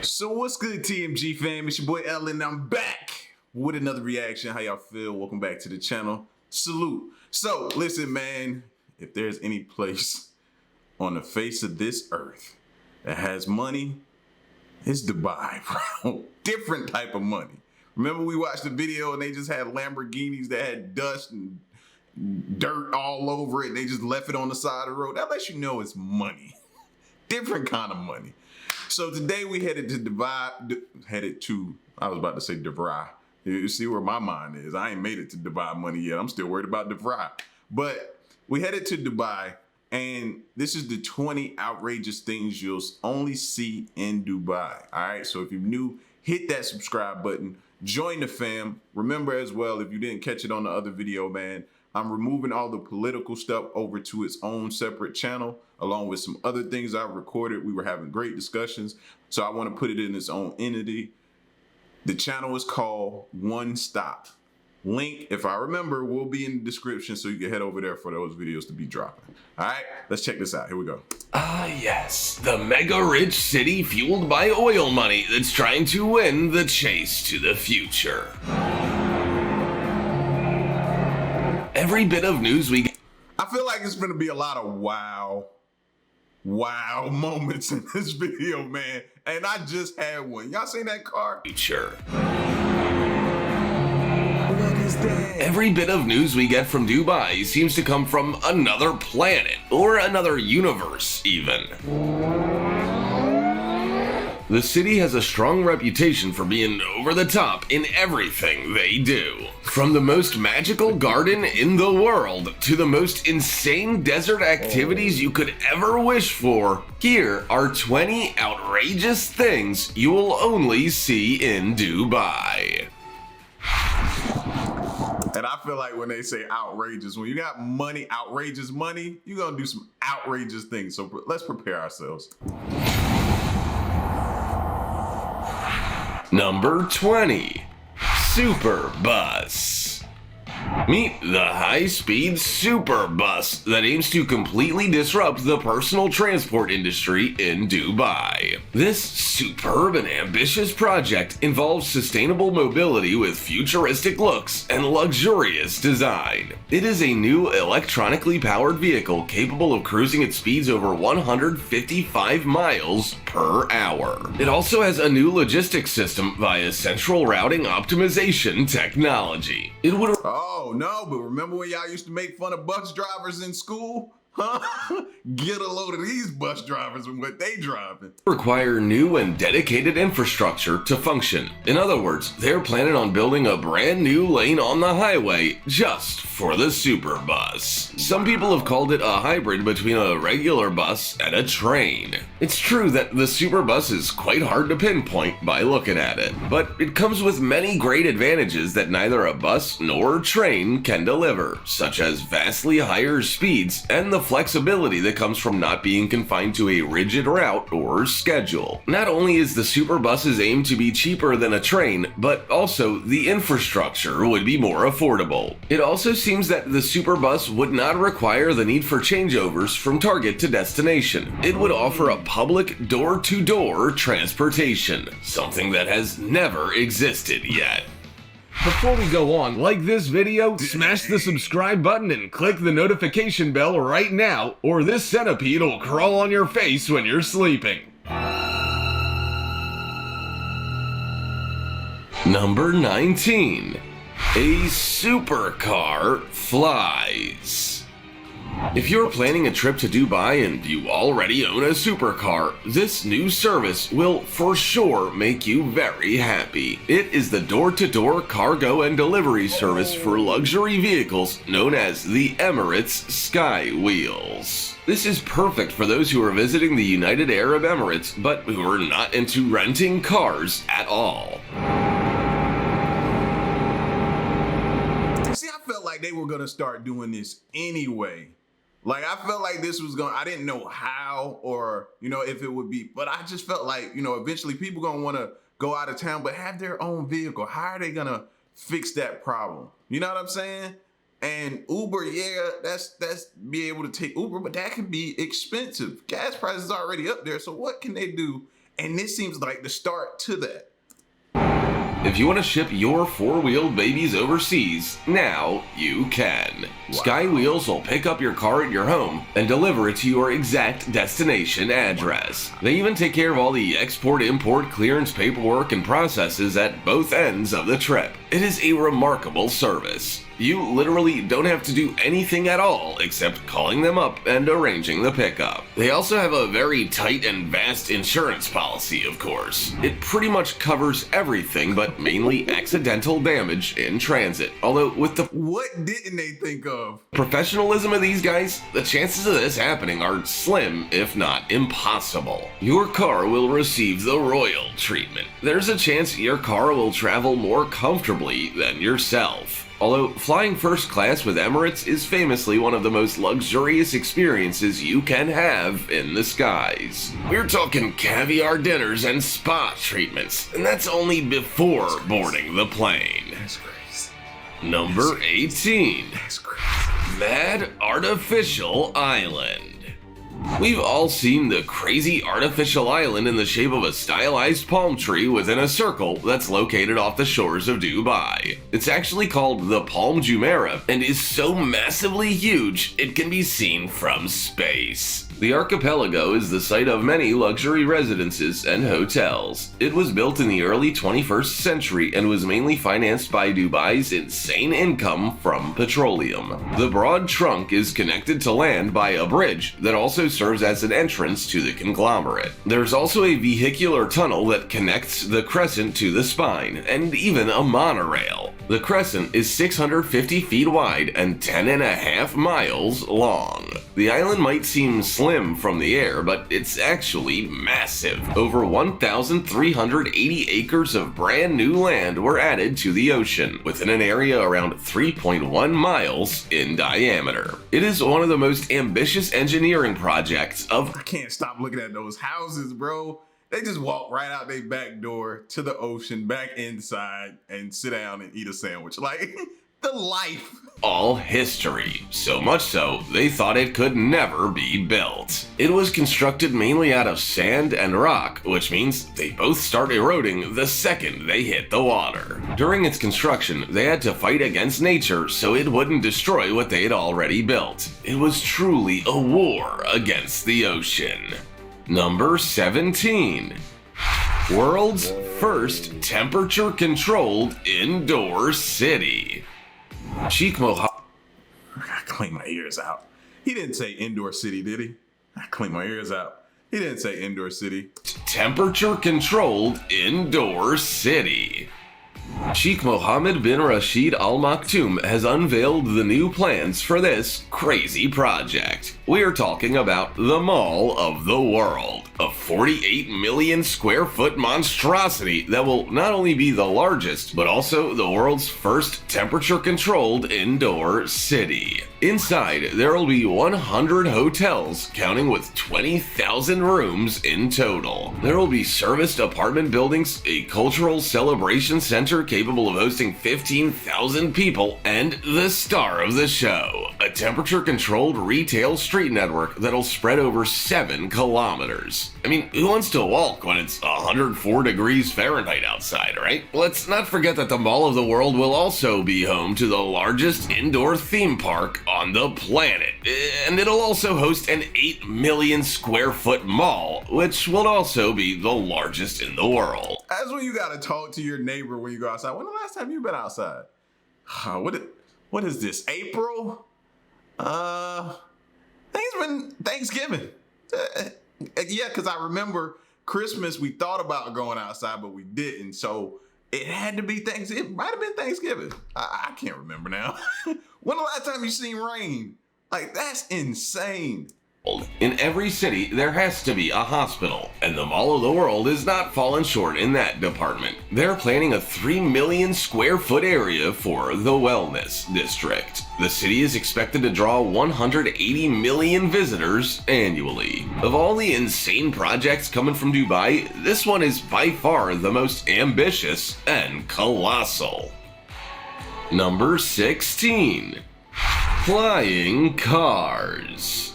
So what's good, TMG fam? It's your boy Ellen. I'm back with another reaction. How y'all feel? Welcome back to the channel. Salute. So listen, man, if there's any place on the face of this earth that has money, it's Dubai, bro. Different type of money. Remember we watched the video and they just had Lamborghinis that had dust and dirt all over it. They just left it on the side of the road. That lets you know it's money. Different kind of money. So today we headed to Dubai, I was about to say Dubai. You see where my mind is. I ain't made it to Dubai money yet. I'm still worried about Dubai. But we headed to Dubai, and this is the 20 outrageous things you'll only see in Dubai. All right, so if you're new, hit that subscribe button. Join the fam. Remember as well, if you didn't catch it on the other video, man, I'm removing all the political stuff over to its own separate channel, along with some other things I've recorded. We were having great discussions, so I want to put it in its own entity. The channel is called One Stop. Link, if I remember, will be in the description, so you can head over there for those videos to be dropping. All right, let's check this out. Here we go. Ah, yes, the mega-rich city fueled by oil money that's trying to win the chase to the future. Every bit of news we get. I feel like it's going to be a lot of wow moments in this video, man. And I just had one. Y'all seen that car? Future. What is that? Every bit of news we get from Dubai seems to come from another planet, or another universe, even. The city has a strong reputation for being over the top in everything they do. From the most magical garden in the world to the most insane desert activities you could ever wish for, here are 20 outrageous things you will only see in Dubai. And I feel like when they say outrageous, when you got money, outrageous money, you're gonna do some outrageous things. So let's prepare ourselves. Number 20. Super Bus. Meet the high-speed super bus that aims to completely disrupt the personal transport industry in Dubai. This superb and ambitious project involves sustainable mobility with futuristic looks and luxurious design. It is a new electronically powered vehicle capable of cruising at speeds over 155 miles per hour. It also has a new logistics system via central routing optimization technology. It would Oh no, but remember when y'all used to make fun of bus drivers in school? Huh? Get a load of these bus drivers and what they driving. require new and dedicated infrastructure to function. In other words, they're planning on building a brand new lane on the highway just for the super bus. Some people have called it a hybrid between a regular bus and a train. It's true that the super bus is quite hard to pinpoint by looking at it, but it comes with many great advantages that neither a bus nor a train can deliver, such as vastly higher speeds and the flexibility that comes from not being confined to a rigid route or schedule. Not only is the super bus's aim to be cheaper than a train, but also the infrastructure would be more affordable. It also seems that the super bus would not require the need for changeovers from target to destination. It would offer a public door-to-door transportation, something that has never existed yet. Before we go on, like this video, smash the subscribe button and click the notification bell right now, or this centipede will crawl on your face when you're sleeping. Number 19. A Supercar Flies. If you're planning a trip to Dubai and you already own a supercar, this new service will for sure make you very happy. It is the door-to-door cargo and delivery service for luxury vehicles known as the Emirates Sky Wheels. This is perfect for those who are visiting the United Arab Emirates but who are not into renting cars at all. See, I felt like they were gonna start doing this anyway. Like, I felt like this was I didn't know how or, if it would be, but I just felt like, eventually people gonna wanna go out of town, but have their own vehicle. How are they gonna fix that problem? You know what I'm saying? And Uber, yeah, that's be able to take Uber, but that can be expensive. Gas prices are already up there, so what can they do And this seems like the start to that. If you want to ship your four-wheeled babies overseas, now you can. Wow. Sky Wheels will pick up your car at your home and deliver it to your exact destination address. They even take care of all the export-import clearance paperwork and processes at both ends of the trip. It is a remarkable service. You literally don't have to do anything at all except calling them up and arranging the pickup. They also have a very tight and vast insurance policy, of course. It pretty much covers everything but mainly accidental damage in transit. Although with the What didn't they think of? professionalism of these guys, the chances of this happening are slim, if not impossible. Your car will receive the royal treatment. There's a chance your car will travel more comfortably than yourself. Although flying first class with Emirates is famously one of the most luxurious experiences you can have in the skies. We're talking caviar dinners and spa treatments, and that's only before boarding the plane. That's crazy. Number 18. That's crazy. Mad Artificial Island. We've all seen the crazy artificial island in the shape of a stylized palm tree within a circle that's located off the shores of Dubai. It's actually called the Palm Jumeirah and is so massively huge it can be seen from space. The archipelago is the site of many luxury residences and hotels. It was built in the early 21st century and was mainly financed by Dubai's insane income from petroleum. The broad trunk is connected to land by a bridge that also serves as an entrance to the conglomerate. There's also a vehicular tunnel that connects the crescent to the spine, and even a monorail. The crescent is 650 feet wide and 10.5 miles long. The island might seem slim from the air, but it's actually massive. Over 1,380 acres of brand new land were added to the ocean, within an area around 3.1 miles in diameter. It is one of the most ambitious engineering projects of... I can't stop looking at those houses, bro. They just walk right out their back door to the ocean, back inside, and sit down and eat a sandwich. Like, the life. all history. So much so, they thought it could never be built. It was constructed mainly out of sand and rock, which means they both start eroding the second they hit the water. During its construction, they had to fight against nature so it wouldn't destroy what they had already built. It was truly a war against the ocean. Number 17. World's first temperature-controlled indoor city. Sheikh Mohammed. I gotta clean my ears out. He didn't say indoor city, did he? I clean my ears out. He didn't say indoor city. Temperature-controlled indoor city. Sheikh Mohammed bin Rashid Al Maktoum has unveiled the new plans for this crazy project. We are talking about the Mall of the World, a 48 million square foot monstrosity that will not only be the largest, but also the world's first temperature-controlled indoor city. Inside, there will be 100 hotels, counting with 20,000 rooms in total. There will be serviced apartment buildings, a cultural celebration center capable of hosting 15,000 people, and the star of the show, a temperature-controlled retail street network that'll spread over 7 kilometers. I mean, who wants to walk when it's 104 degrees Fahrenheit outside, right? Let's not forget that the Mall of the World will also be home to the largest indoor theme park on the planet. And it'll also host an 8 million square foot mall, which will also be the largest in the world. That's when you gotta talk to your neighbor when you go outside. When the last time you been outside? What is this, April? I think it's been Thanksgiving. Yeah, because I remember Christmas, we thought about going outside, but we didn't. So it had to be Thanksgiving. It might have been Thanksgiving. I can't remember now. When the last time you seen rain? Like, that's insane. In every city, there has to be a hospital, and the Mall of the World is not falling short in that department. They're planning a 3 million square foot area for the Wellness District. The city is expected to draw 180 million visitors annually. Of all the insane projects coming from Dubai, this one is by far the most ambitious and colossal. Number 16. Flying cars.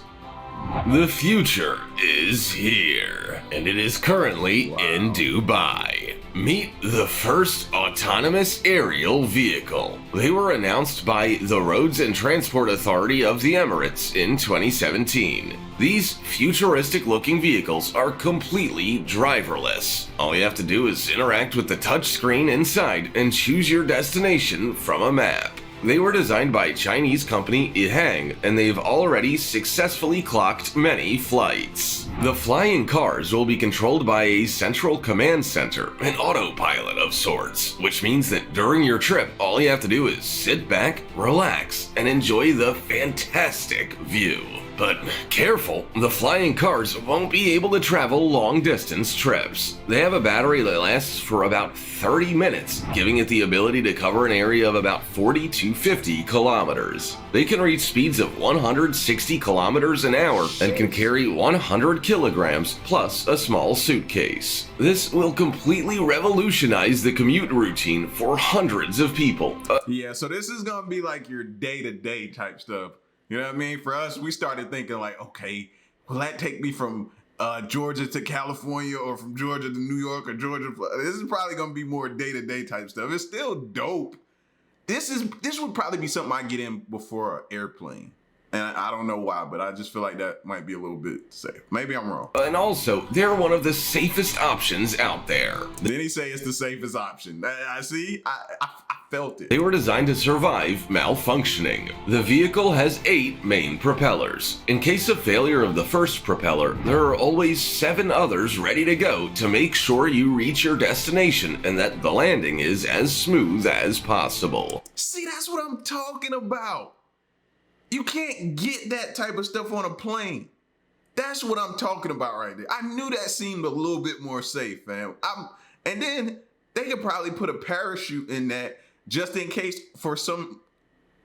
The future is here, and it is currently in Dubai. Meet the first autonomous aerial vehicle. They were announced by the Roads and Transport Authority of the Emirates in 2017. These futuristic-looking vehicles are completely driverless. All you have to do is interact with the touchscreen inside and choose your destination from a map. They were designed by Chinese company Ehang, and they've already successfully clocked many flights. The flying cars will be controlled by a central command center, an autopilot of sorts, which means that during your trip, all you have to do is sit back, relax, and enjoy the fantastic view. But careful, the flying cars won't be able to travel long-distance trips. They have a battery that lasts for about 30 minutes, giving it the ability to cover an area of about 40 to 50 kilometers. They can reach speeds of 160 kilometers an hour and can carry 100 kilograms plus a small suitcase. This will completely revolutionize the commute routine for hundreds of people. Yeah, so this is gonna be like your day-to-day type stuff. You know what I mean? For us, we started thinking like, okay, will that take me from Georgia to California, or from Georgia to New York, or Georgia? This is probably gonna be more day-to-day type stuff. It's still dope. This would probably be something I get in before an airplane. And I don't know why, but I just feel like that might be a little bit safe. Maybe I'm wrong. And also, they're one of the safest options out there. Then he say it's the safest option. I see. I felt it. They were designed to survive malfunctioning. The vehicle has 8 main propellers. In case of failure of the first propeller, there are always 7 others ready to go to make sure you reach your destination and that the landing is as smooth as possible. See, that's what I'm talking about. You can't get that type of stuff on a plane. That's what I'm talking about right there. I knew that seemed a little bit more safe, fam. And then they could probably put a parachute in that just in case for some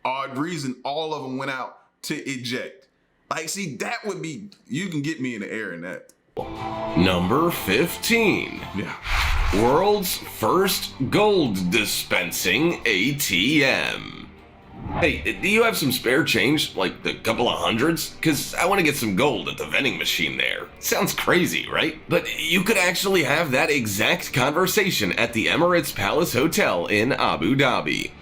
odd reason all of them went out to eject. Like, see, that would be, you can get me in the air in that. Number 15. Yeah. World's first gold dispensing ATM. Hey, do you have some spare change, like a couple of hundreds? Because I want to get some gold at the vending machine there. Sounds crazy, right? But you could actually have that exact conversation at the Emirates Palace Hotel in Abu Dhabi.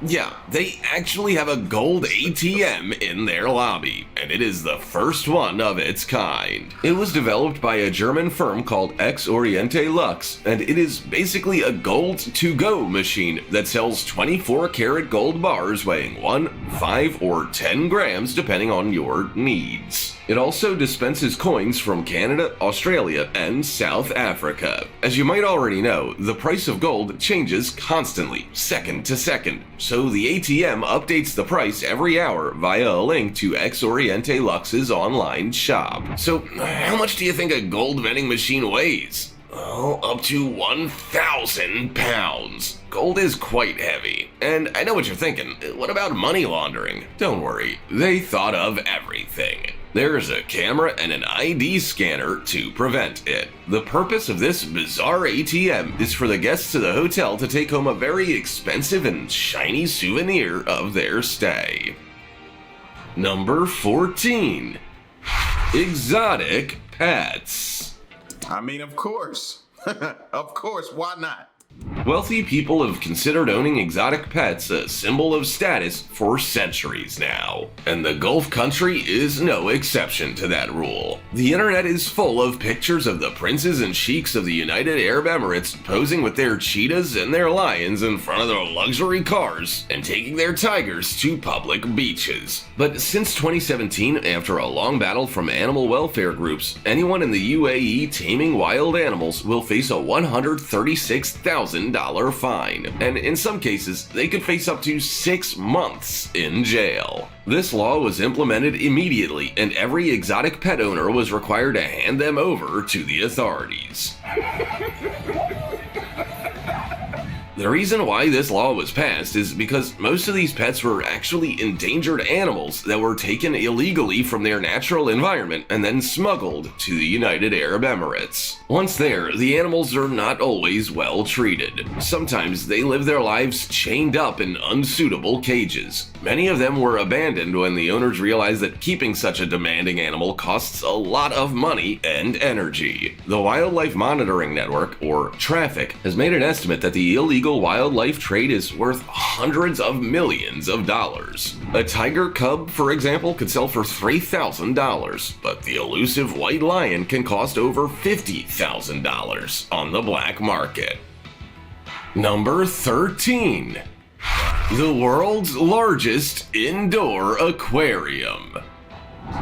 Yeah, they actually have a gold ATM in their lobby, and it is the first one of its kind. It was developed by a German firm called Ex Oriente Lux, and it is basically a gold to-go machine that sells 24-karat gold bars weighing 1, 5, or 10 grams depending on your needs. It also dispenses coins from Canada, Australia, and South Africa. As you might already know, the price of gold changes constantly, second to second, so the ATM updates the price every hour via a link to Ex Oriente Lux's online shop. So, how much do you think a gold vending machine weighs? Well, up to 1,000 pounds. Gold is quite heavy. And I know what you're thinking, what about money laundering? Don't worry, they thought of everything. There's a camera and an ID scanner to prevent it. The purpose of this bizarre ATM is for the guests of the hotel to take home a very expensive and shiny souvenir of their stay. Number 14. Exotic pets. I mean, of course. Of course, why not? Wealthy people have considered owning exotic pets a symbol of status for centuries now, and the Gulf country is no exception to that rule. The internet is full of pictures of the princes and sheiks of the United Arab Emirates posing with their cheetahs and their lions in front of their luxury cars and taking their tigers to public beaches. But since 2017, after a long battle from animal welfare groups, anyone in the UAE taming wild animals will face a $136,000 fine, and in some cases, they could face up to 6 months in jail. This law was implemented immediately, and every exotic pet owner was required to hand them over to the authorities. The reason why this law was passed is because most of these pets were actually endangered animals that were taken illegally from their natural environment and then smuggled to the United Arab Emirates. Once there, the animals are not always well treated. Sometimes they live their lives chained up in unsuitable cages. Many of them were abandoned when the owners realized that keeping such a demanding animal costs a lot of money and energy. The Wildlife Monitoring Network, or Traffic, has made an estimate that the illegal wildlife trade is worth hundreds of millions of dollars. A tiger cub, for example, could sell for $3,000, but the elusive white lion can cost over $50,000 on the black market. Number 13. The world's largest indoor aquarium.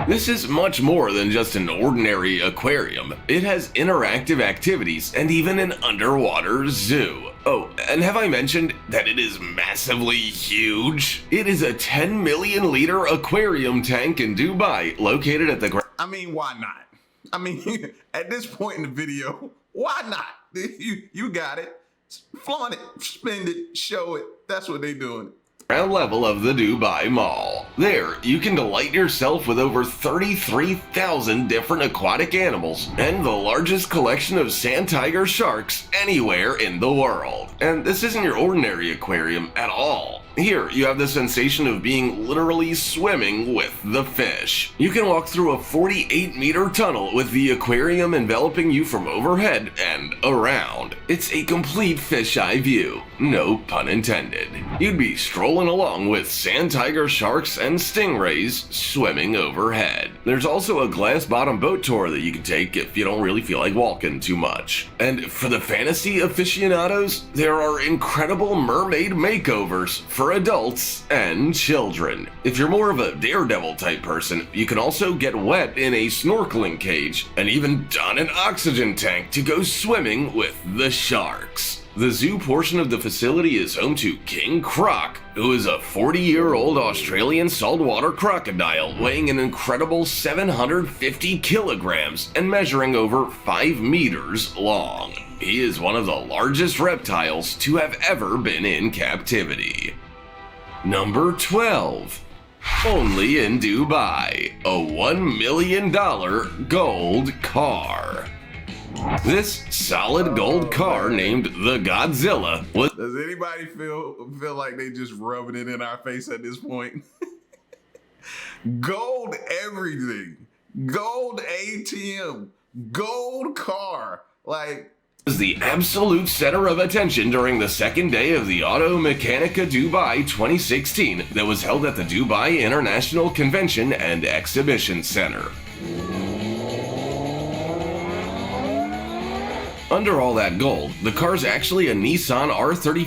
This is much more than just an ordinary aquarium. It has interactive activities and even an underwater zoo. Oh, and have I mentioned that it is massively huge? It is a 10 million liter aquarium tank in Dubai, located at the I mean, why not? I mean, at this point in the video, why not? You got it. Flaunt it, spend it, show it. That's what they doing. ground level of the Dubai Mall. There, you can delight yourself with over 33,000 different aquatic animals and the largest collection of sand tiger sharks anywhere in the world. And this isn't your ordinary aquarium at all. Here, you have the sensation of being literally swimming with the fish. You can walk through a 48-meter tunnel with the aquarium enveloping you from overhead and around. It's a complete fisheye view, no pun intended. You'd be strolling along with sand tiger sharks and stingrays swimming overhead. There's also a glass-bottom boat tour that you can take if you don't really feel like walking too much. And for the fantasy aficionados, there are incredible mermaid makeovers for adults and children. If you're more of a daredevil type person, you can also get wet in a snorkeling cage and even don an oxygen tank to go swimming with the sharks. The zoo portion of the facility is home to King Croc, who is a 40-year-old Australian saltwater crocodile weighing an incredible 750 kilograms and measuring over 5 meters long. He is one of the largest reptiles to have ever been in captivity. Number 12. Only in Dubai, a $1 million gold car. This solid gold car named the Godzilla was— Does anybody feel like they just rubbing it in our face at this point? Gold everything. Gold ATM. Gold car. Like, the absolute center of attention during the second day of the Auto Mechanica Dubai 2016 that was held at the Dubai International Convention and Exhibition Center. Under all that gold, the car's actually a Nissan R34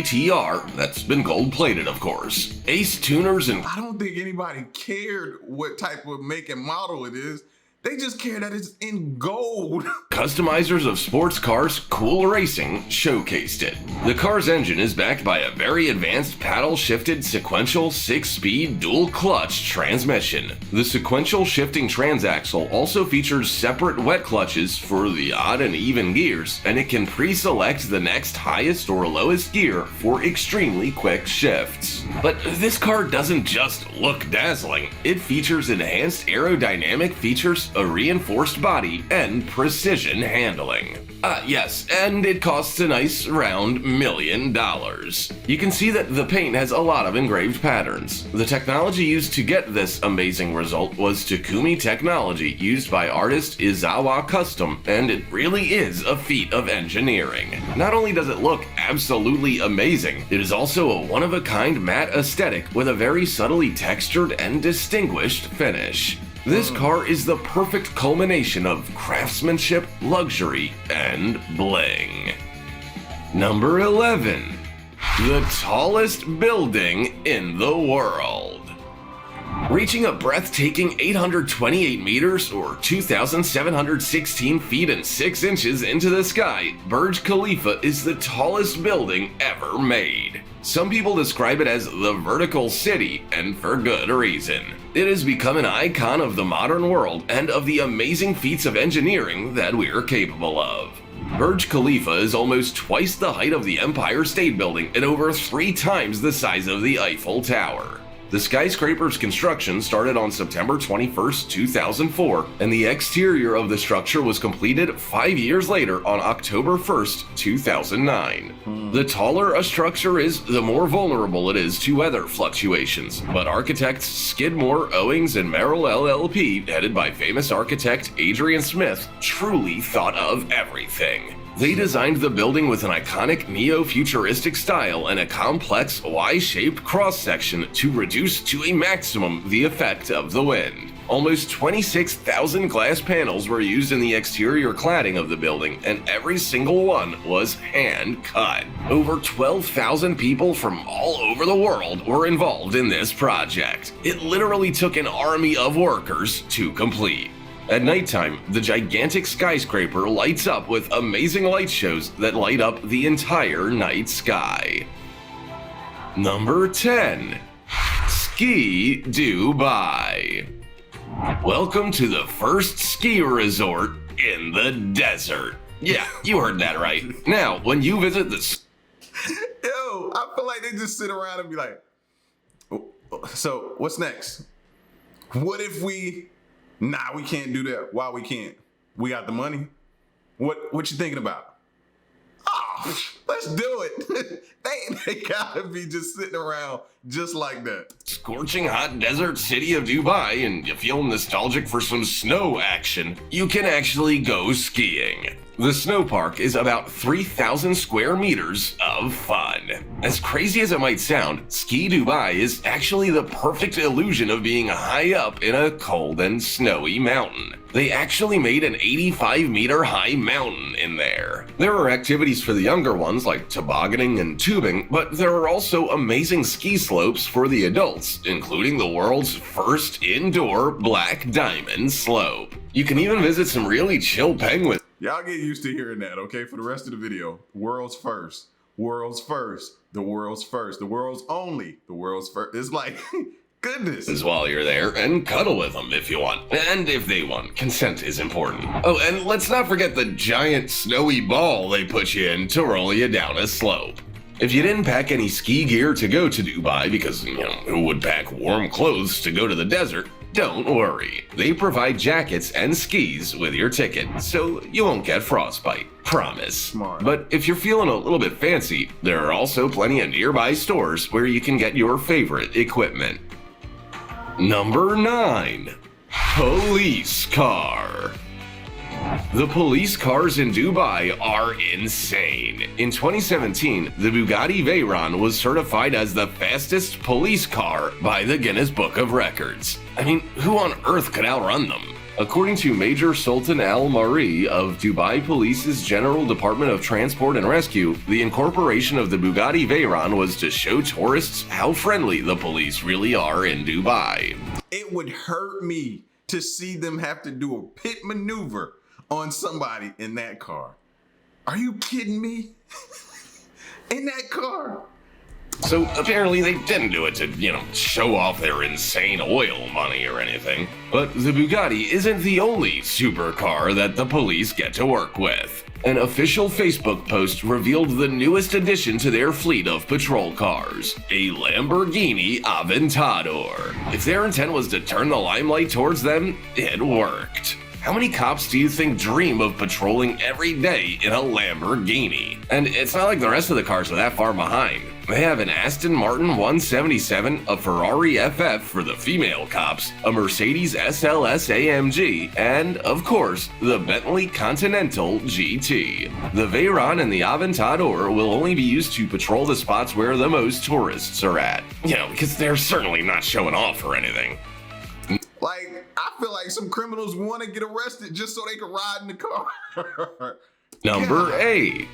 GTR that's been gold-plated, of course. Ace tuners and— I don't think anybody cared what type of make and model it is. They just care that it's in gold. customizers of sports cars Cool Racing showcased it. The car's engine is backed by a very advanced paddle-shifted sequential 6-speed dual-clutch transmission. The sequential shifting transaxle also features separate wet clutches for the odd and even gears, and it can pre-select the next highest or lowest gear for extremely quick shifts. But this car doesn't just look dazzling. It features enhanced aerodynamic features, a reinforced body, and precision handling. Yes, and it costs a nice round $1 million. You can see that the paint has a lot of engraved patterns. The technology used to get this amazing result was Takumi technology used by artist Izawa Custom, and it really is a feat of engineering. Not only does it look absolutely amazing, it is also a one-of-a-kind matte aesthetic with a very subtly textured and distinguished finish. This car is the perfect culmination of craftsmanship, luxury, and bling. Number 11. The tallest building in the world. Reaching a breathtaking 828 meters or 2,716 feet and 6 inches into the sky, Burj Khalifa is the tallest building ever made. Some people describe it as the vertical city, and for good reason. It has become an icon of the modern world and of the amazing feats of engineering that we are capable of. Burj Khalifa is almost twice the height of the Empire State Building and over 3 times the size of the Eiffel Tower. The skyscraper's construction started on September 21, 2004, and the exterior of the structure was completed 5 years later on October 1, 2009. The taller a structure is, the more vulnerable it is to weather fluctuations, but architects Skidmore, Owings, and Merrill LLP, headed by famous architect Adrian Smith, truly thought of everything. They designed the building with an iconic neo-futuristic style and a complex Y-shaped cross-section to reduce to a maximum the effect of the wind. Almost 26,000 glass panels were used in the exterior cladding of the building, and every single one was hand-cut. Over 12,000 people from all over the world were involved in this project. It literally took an army of workers to complete. At nighttime, the gigantic skyscraper lights up with amazing light shows that light up the entire night sky. Number 10. Ski Dubai. Welcome to the first ski resort in the desert. Yeah, you heard that right. Now, when you visit the... Yo, I feel like they just sit around and be like, so what's next? What if we... Nah, we can't do that. Why we can't? We got the money. What you thinking about? Oh, let's do it. they gotta be just sitting around just like that. Scorching hot desert city of Dubai, and you feel nostalgic for some snow action, you can actually go skiing. The snow park is about 3,000 square meters of fun. As crazy as it might sound, Ski Dubai is actually the perfect illusion of being high up in a cold and snowy mountain. They actually made an 85-meter high mountain in there. There are activities for the younger ones like tobogganing and tubing, but there are also amazing ski slopes for the adults, including the world's first indoor black diamond slope. You can even visit some really chill penguins. Y'all get used to hearing that, okay? For the rest of the video, world's first, world's first, the world's first, the world's only, the world's first. It's like, goodness. While you're there, and cuddle with them if you want. And if they want, consent is important. Oh, and let's not forget the giant snowy ball they put you in to roll you down a slope. If you didn't pack any ski gear to go to Dubai, because, who would pack warm clothes to go to the desert? Don't worry. They provide jackets and skis with your ticket, so you won't get frostbite. Promise. Smart. But if you're feeling a little bit fancy, there are also plenty of nearby stores where you can get your favorite equipment. Number 9. Police car. The police cars in Dubai are insane. In 2017, the Bugatti Veyron was certified as the fastest police car by the Guinness Book of Records. I mean, who on earth could outrun them? According to Major Sultan Al Mari of Dubai Police's General Department of Transport and Rescue, the incorporation of the Bugatti Veyron was to show tourists how friendly the police really are in Dubai. It would hurt me to see them have to do a pit maneuver on somebody in that car. Are you kidding me? In that car? So apparently they didn't do it to, show off their insane oil money or anything. But the Bugatti isn't the only supercar that the police get to work with. An official Facebook post revealed the newest addition to their fleet of patrol cars, a Lamborghini Aventador. If their intent was to turn the limelight towards them, it worked. How many cops do you think dream of patrolling every day in a Lamborghini? And it's not like the rest of the cars are that far behind. They have an Aston Martin 177, a Ferrari FF for the female cops, a Mercedes SLS AMG, and, of course, the Bentley Continental GT. The Veyron and the Aventador will only be used to patrol the spots where the most tourists are at. Because they're certainly not showing off or anything. Like, I feel like some criminals want to get arrested just so they can ride in the car. Number 8.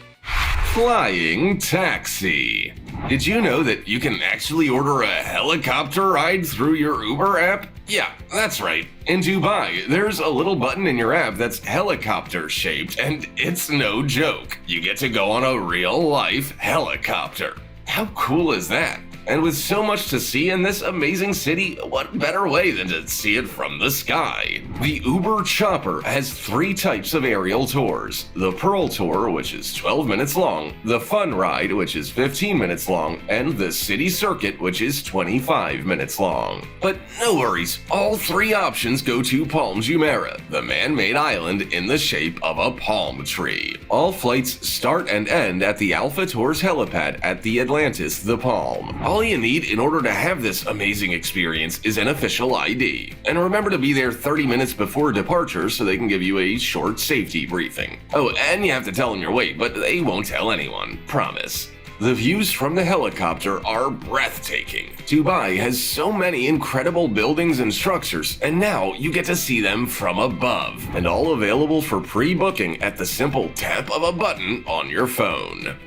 Flying taxi. Did you know that you can actually order a helicopter ride through your Uber app? Yeah, that's right. In Dubai, there's a little button in your app that's helicopter shaped, and it's no joke. You get to go on a real life helicopter. How cool is that? And with so much to see in this amazing city, what better way than to see it from the sky? The Uber Chopper has 3 types of aerial tours. The Pearl Tour, which is 12 minutes long, the Fun Ride, which is 15 minutes long, and the City Circuit, which is 25 minutes long. But no worries, all 3 options go to Palm Jumeirah, the man-made island in the shape of a palm tree. All flights start and end at the Alpha Tours helipad at the Atlantis The Palm. All you need in order to have this amazing experience is an official ID. And remember to be there 30 minutes before departure so they can give you a short safety briefing. Oh, and you have to tell them your weight, but they won't tell anyone, promise. The views from the helicopter are breathtaking. Dubai has so many incredible buildings and structures, and now you get to see them from above, and all available for pre-booking at the simple tap of a button on your phone.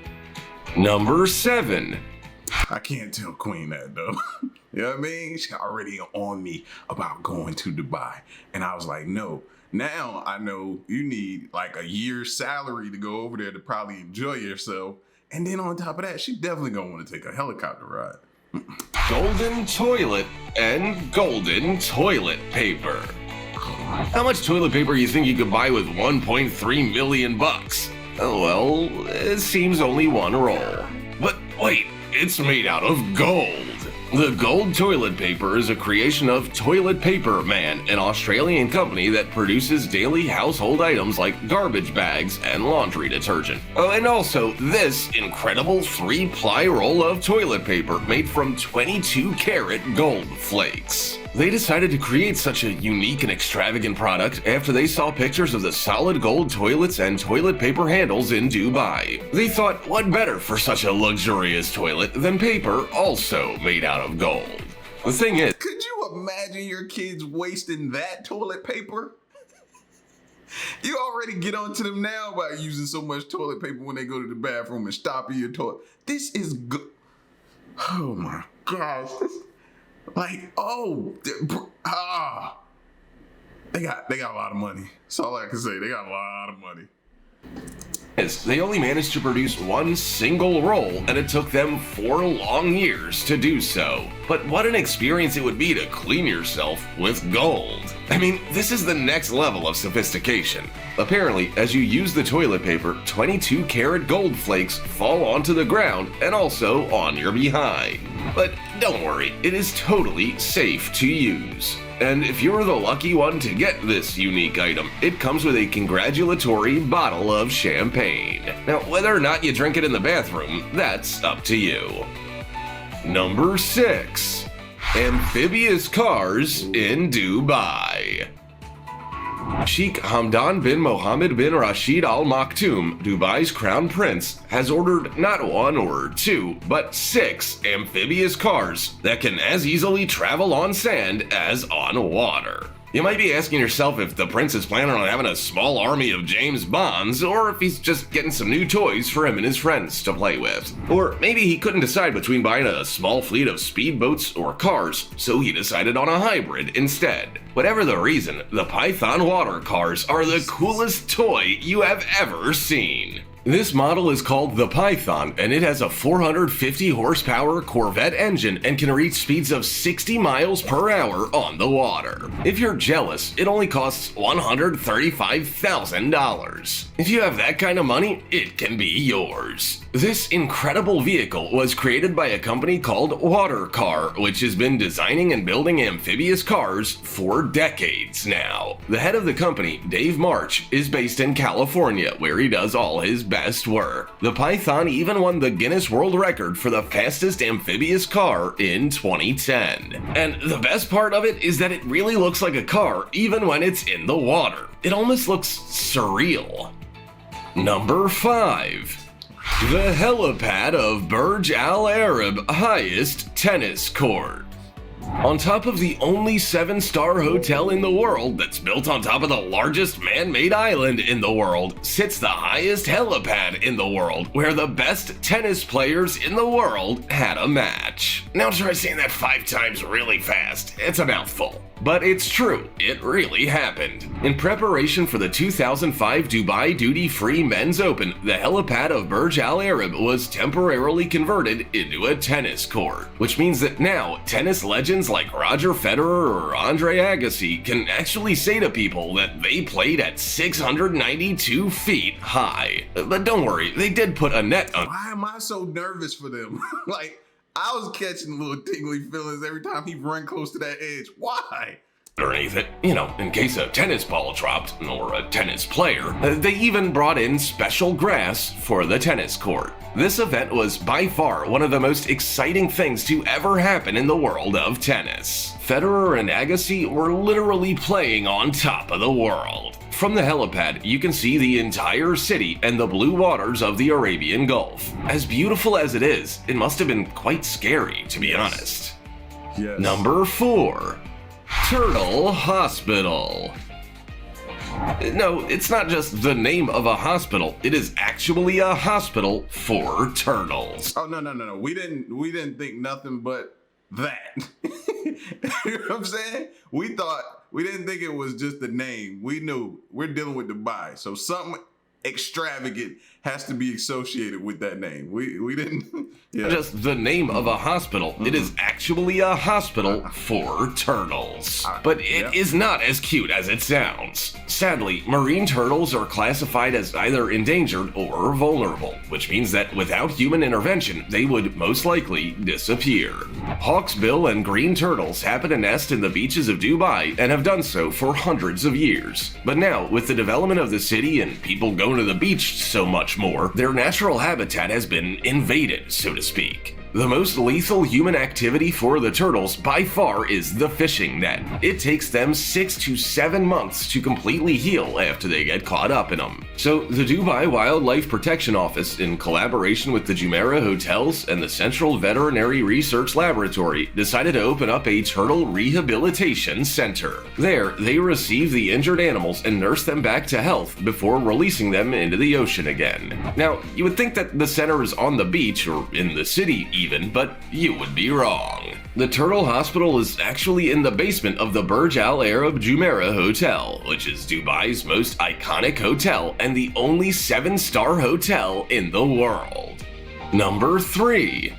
Number 7. I can't tell Queen that though. You know what I mean? She already on me about going to Dubai. And I was like, no. Now I know you need like a year's salary to go over there to probably enjoy yourself. And then on top of that, she definitely gonna want to take a helicopter ride. Golden toilet and golden toilet paper. How much toilet paper do you think you could buy with 1.3 million bucks? Oh, well, it seems only one roll. But wait, it's made out of gold. The gold toilet paper is a creation of Toilet Paper Man, an Australian company that produces daily household items like garbage bags and laundry detergent. Oh, and also this incredible 3-ply roll of toilet paper made from 22-karat gold flakes. They decided to create such a unique and extravagant product after they saw pictures of the solid gold toilets and toilet paper handles in Dubai. They thought, what better for such a luxurious toilet than paper also made out of gold? The thing is, could you imagine your kids wasting that toilet paper? You already get onto them now by using so much toilet paper when they go to the bathroom and stop in your toilet. This is good. Oh my gosh. Like, they got a lot of money. That's all I can say. They got a lot of money. they only managed to produce one single roll, and it took them 4 long years to do so. But what an experience it would be to clean yourself with gold. I mean, this is the next level of sophistication. Apparently, as you use the toilet paper, 22-karat gold flakes fall onto the ground and also on your behind. But don't worry, it is totally safe to use. And if you're the lucky one to get this unique item, it comes with a congratulatory bottle of champagne. Now, whether or not you drink it in the bathroom, that's up to you. Number 6. Amphibious Cars in Dubai. Sheikh Hamdan bin Mohammed bin Rashid Al Maktoum, Dubai's crown prince, has ordered not 1 or 2, but 6 amphibious cars that can as easily travel on sand as on water. You might be asking yourself if the prince is planning on having a small army of James Bonds, or if he's just getting some new toys for him and his friends to play with. Or maybe he couldn't decide between buying a small fleet of speedboats or cars, so he decided on a hybrid instead. Whatever the reason, the Python water cars are the coolest toy you have ever seen. This model is called the Python, and it has a 450 horsepower Corvette engine and can reach speeds of 60 miles per hour on the water. If you're jealous, it only costs $135,000. If you have that kind of money, it can be yours. This incredible vehicle was created by a company called Watercar, which has been designing and building amphibious cars for decades now. The head of the company, Dave March, is based in California, where he does all his best work. The Python even won the Guinness World Record for the fastest amphibious car in 2010. And the best part of it is that it really looks like a car even when it's in the water. It almost looks surreal. Number 5. The helipad of Burj Al Arab highest tennis court. On top of the only 7-star hotel in the world that's built on top of the largest man-made island in the world sits the highest helipad in the world, where the best tennis players in the world had a match. Now try saying that 5 times really fast. It's a mouthful. But it's true, it really happened. In preparation for the 2005 Dubai Duty-Free Men's Open, the helipad of Burj Al Arab was temporarily converted into a tennis court, which means that now tennis legends like Roger Federer or Andre Agassi can actually say to people that they played at 692 feet high. But don't worry, they did put a net on. Why am I so nervous for them? Like, I was catching little tingly feelings every time he run close to that edge. Why? Underneath it, in case a tennis ball dropped, or a tennis player. They even brought in special grass for the tennis court. This event was by far one of the most exciting things to ever happen in the world of tennis. Federer and Agassi were literally playing on top of the world. From the helipad, you can see the entire city and the blue waters of the Arabian Gulf. As beautiful as it is, it must have been quite scary, to be honest. Yes. Number 4. Turtle Hospital. No, it's not just the name of a hospital. It is actually a hospital for turtles. Oh, no. We didn't think nothing but that. You know what I'm saying? We didn't think it was just the name. We knew we're dealing with Dubai, so something extravagant has to be associated with that name. We didn't. Yeah. Just the name of a hospital. It is actually a hospital for turtles. But it is not as cute as it sounds. Sadly, marine turtles are classified as either endangered or vulnerable, which means that without human intervention, they would most likely disappear. Hawksbill and green turtles happen to nest in the beaches of Dubai and have done so for hundreds of years. But now, with the development of the city and people going to the beach so much more, their natural habitat has been invaded, so to speak. The most lethal human activity for the turtles by far is the fishing net. It takes them 6 to 7 months to completely heal after they get caught up in them. So the Dubai Wildlife Protection Office, in collaboration with the Jumeirah Hotels and the Central Veterinary Research Laboratory, decided to open up a turtle rehabilitation center. There, they receive the injured animals and nurse them back to health before releasing them into the ocean again. Now, you would think that the center is on the beach or in the city even, but you would be wrong. The Turtle Hospital is actually in the basement of the Burj Al Arab Jumeirah Hotel, which is Dubai's most iconic hotel and the only 7-star hotel in the world. Number 3.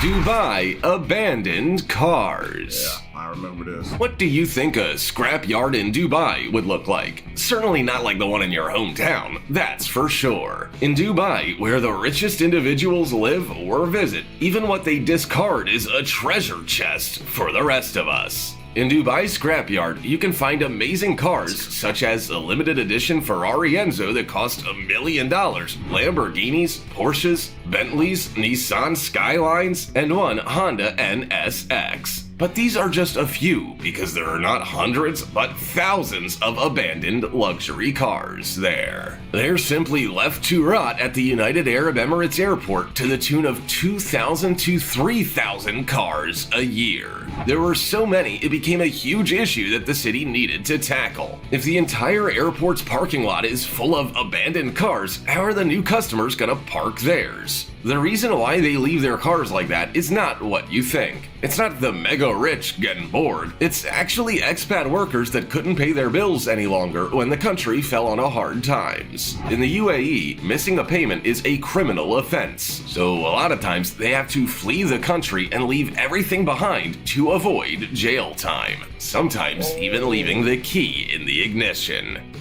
Dubai Abandoned Cars. Yeah, I remember this. What do you think a scrapyard in Dubai would look like? Certainly not like the one in your hometown, that's for sure. In Dubai, where the richest individuals live or visit, even what they discard is a treasure chest for the rest of us. In Dubai's scrapyard, you can find amazing cars such as a limited edition Ferrari Enzo that cost $1 million, Lamborghinis, Porsches, Bentleys, Nissan Skylines, and one Honda NSX. But these are just a few, because there are not hundreds, but thousands of abandoned luxury cars there. They're simply left to rot at the United Arab Emirates airport to the tune of 2,000 to 3,000 cars a year. There were so many, it became a huge issue that the city needed to tackle. If the entire airport's parking lot is full of abandoned cars, how are the new customers gonna park theirs? The reason why they leave their cars like that is not what you think. It's not the mega rich getting bored. It's actually expat workers that couldn't pay their bills any longer when the country fell on hard times. In the UAE, missing a payment is a criminal offense, so a lot of times they have to flee the country and leave everything behind to avoid jail time, sometimes even leaving the key in the ignition.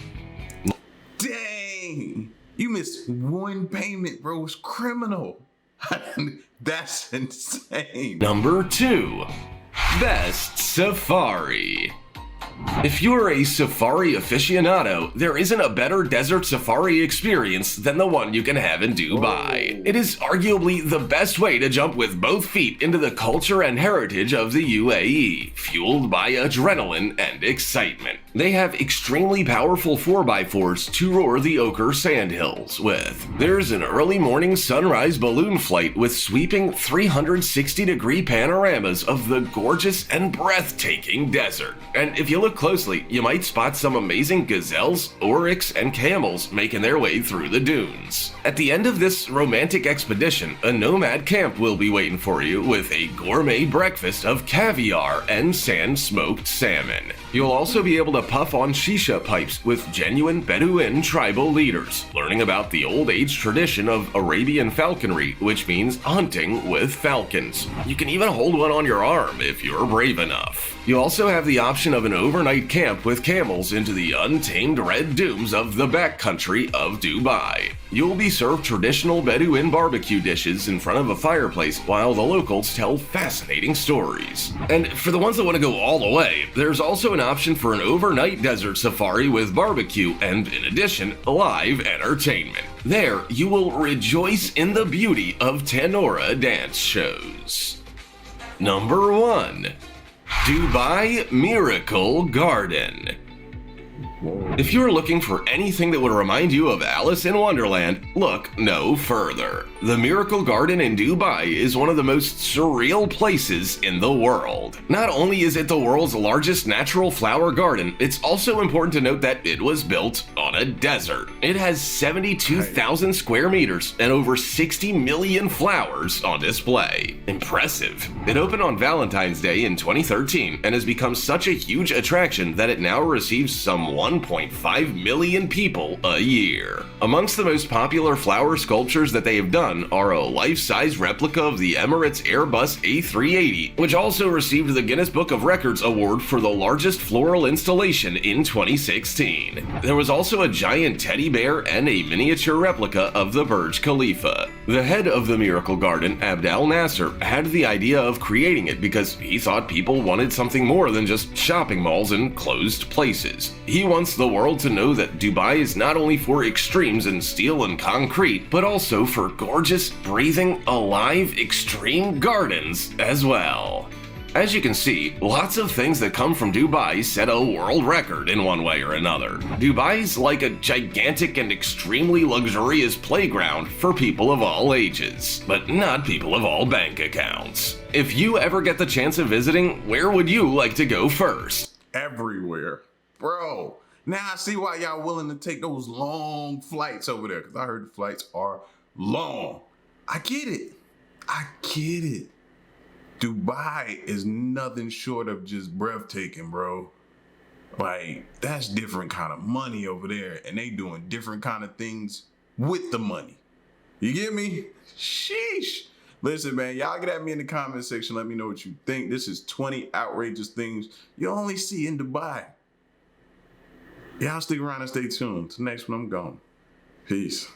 Dang! You missed one payment, bro. It's criminal. That's insane. Number 2. Best Safari. If you're a safari aficionado, there isn't a better desert safari experience than the one you can have in Dubai. It is arguably the best way to jump with both feet into the culture and heritage of the UAE, fueled by adrenaline and excitement. They have extremely powerful 4x4s to roar the ochre sandhills with. There's an early morning sunrise balloon flight with sweeping 360-degree panoramas of the gorgeous and breathtaking desert. And if you look closely closely, you might spot some amazing gazelles, oryx, and camels making their way through the dunes. At the end of this romantic expedition, a nomad camp will be waiting for you with a gourmet breakfast of caviar and sand-smoked salmon. You'll also be able to puff on shisha pipes with genuine Bedouin tribal leaders, learning about the old-age tradition of Arabian falconry, which means hunting with falcons. You can even hold one on your arm if you're brave enough. You also have the option of an overnight camp with camels into the untamed red dunes of the backcountry of Dubai. You'll be served traditional Bedouin barbecue dishes in front of a fireplace while the locals tell fascinating stories. And for the ones that want to go all the way, there's also an option for an overnight desert safari with barbecue and, in addition, live entertainment. There, you will rejoice in the beauty of Tanora dance shows. Number 1. Dubai Miracle Garden. If you're looking for anything that would remind you of Alice in Wonderland, look no further. The Miracle Garden in Dubai is one of the most surreal places in the world. Not only is it the world's largest natural flower garden, it's also important to note that it was built on a desert. It has 72,000 square meters and over 60 million flowers on display. Impressive. It opened on Valentine's Day in 2013 and has become such a huge attraction that it now receives some 1.5 million people a year. Amongst the most popular flower sculptures that they have done are a life-size replica of the Emirates Airbus A380, which also received the Guinness Book of Records award for the largest floral installation in 2016. There was also a giant teddy bear and a miniature replica of the Burj Khalifa. The head of the Miracle Garden, Abd Al Nasser, had the idea of creating it because he thought people wanted something more than just shopping malls and closed places. He wants the world to know that Dubai is not only for extremes in steel and concrete, but also for gorgeous, breathing, alive, extreme gardens as well. As you can see, lots of things that come from Dubai set a world record in one way or another. Dubai's like a gigantic and extremely luxurious playground for people of all ages, but not people of all bank accounts. If you ever get the chance of visiting, where would you like to go first? Everywhere. Bro, now I see why y'all willing to take those long flights over there, because I heard the flights are long. I get it. I get it. Dubai is nothing short of just breathtaking, bro. Like, that's different kind of money over there, and they doing different kind of things with the money. You get me? Sheesh. Listen, man, y'all get at me in the comment section. Let me know what you think. This is 20 outrageous things you only see in Dubai. Y'all stick around and stay tuned. Till next one, I'm gone. Peace.